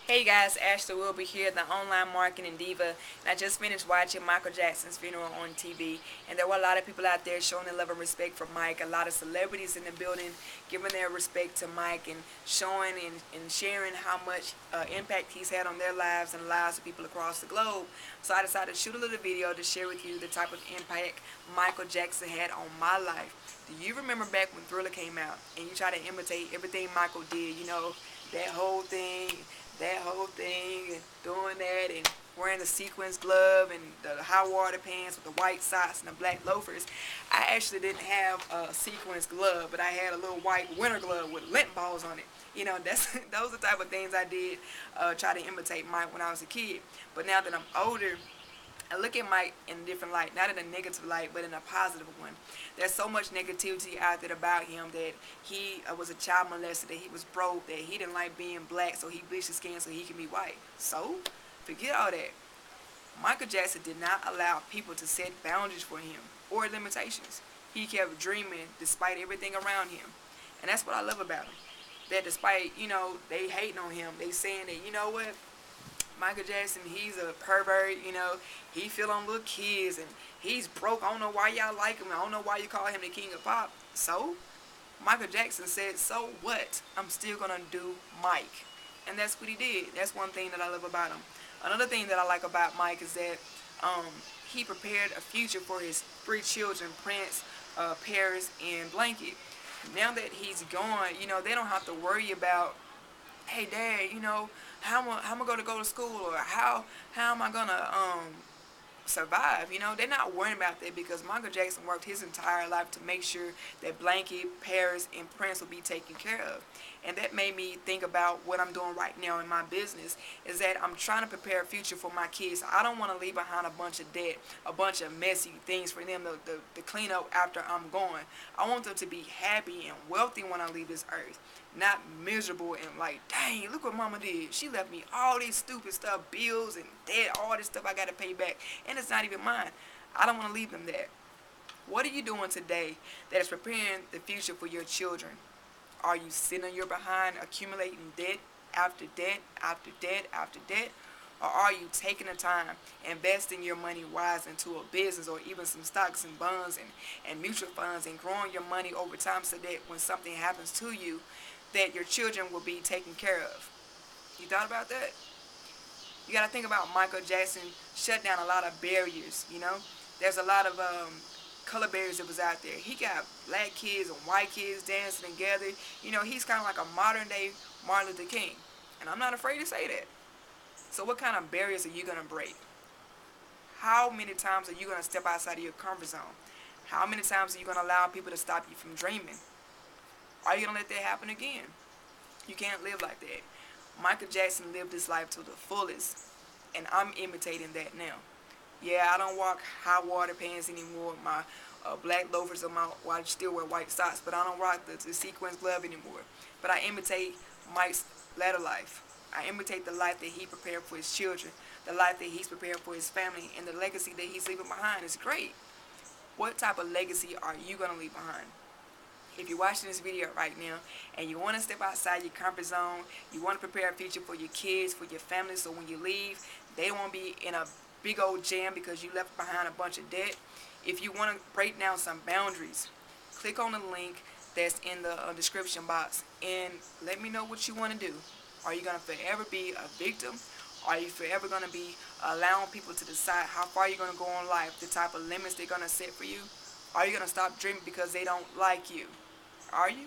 Hey guys, Ashley Wilbur here, the online marketing diva, and I just finished watching Michael Jackson's funeral on TV, and there were a lot of people out there showing their love and respect for Mike, a lot of celebrities in the building giving their respect to Mike and showing and sharing how much impact he's had on their lives and the lives of people across the globe. So I decided to shoot a little video to share with you the type of impact Michael Jackson had on my life. Do you remember back when Thriller came out and you tried to imitate everything Michael did, that whole thing, and doing that and wearing the sequins glove and the high water pants with the white socks and the black loafers? I actually didn't have a sequins glove, but I had a little white winter glove with lint balls on it. That's those are the type of things I did, try to imitate Mike when I was a kid. But now that I'm older, I look at Mike in a different light, not in a negative light, but in a positive one. There's so much negativity out there about him, that he was a child molester, that he was broke, that he didn't like being black, so he bleached his skin so he can be white. So, forget all that. Michael Jackson did not allow people to set boundaries for him or limitations. He kept dreaming despite everything around him. And that's what I love about him. That despite, they hating on him, they saying that, what? Michael Jackson, he's a pervert, he feel on little kids and he's broke. I don't know why y'all like him. I don't know why you call him the king of pop. So, Michael Jackson said, so what? I'm still gonna do Mike. And that's what he did. That's one thing that I love about him. Another thing that I like about Mike is that he prepared a future for his three children, Prince, Paris, and Blanket. Now that he's gone, they don't have to worry about, hey dad, how am I gonna go to school, or how am I gonna survive. They're not worrying about that because Michael Jackson worked his entire life to make sure that Blanket, Paris, and Prince will be taken care of. And that made me think about what I'm doing right now in my business, is that I'm trying to prepare a future for my kids. I don't want to leave behind a bunch of debt, a bunch of messy things for them to clean up after I'm gone. I want them to be happy and wealthy when I leave this earth, not miserable and like, dang, look what mama did. She left me all these stupid stuff, bills and debt, all this stuff I got to pay back, and it's not even mine. I don't want to leave them that. What are you doing today that is preparing the future for your children? Are you sitting on your behind accumulating debt after debt after debt after debt? Or are you taking the time, investing your money wise into a business or even some stocks and bonds and mutual funds, and growing your money over time so that when something happens to you, that your children will be taken care of? You thought about that? You got to think about Michael Jackson shut down a lot of barriers. There's a lot of color barriers that was out there. He got black kids and white kids dancing together. He's kind of like a modern day Martin Luther King. And I'm not afraid to say that. So what kind of barriers are you going to break? How many times are you going to step outside of your comfort zone? How many times are you going to allow people to stop you from dreaming? Are you going to let that happen again? You can't live like that. Michael Jackson lived his life to the fullest, and I'm imitating that now. Yeah, I don't walk high water pants anymore. My black loafers on well, I still wear white socks, but I don't rock the sequins glove anymore. But I imitate Mike's latter life. I imitate the life that he prepared for his children, the life that he's prepared for his family, and the legacy that he's leaving behind is great. What type of legacy are you going to leave behind? If you're watching this video right now and you want to step outside your comfort zone, you want to prepare a future for your kids, for your family, so when you leave, they won't be in a big old jam because you left behind a bunch of debt. If you want to break down some boundaries, click on the link that's in the description box and let me know what you want to do. Are you going to forever be a victim? Are you forever going to be allowing people to decide how far you're going to go in life, the type of limits they're going to set for you? Are you going to stop dreaming because they don't like you? Are you?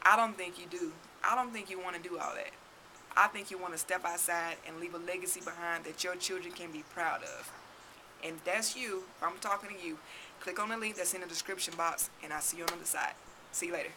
I don't think you do. I don't think you want to do all that. I think you want to step outside and leave a legacy behind that your children can be proud of. And if that's you, if I'm talking to you, click on the link that's in the description box, and I'll see you on the other side. See you later.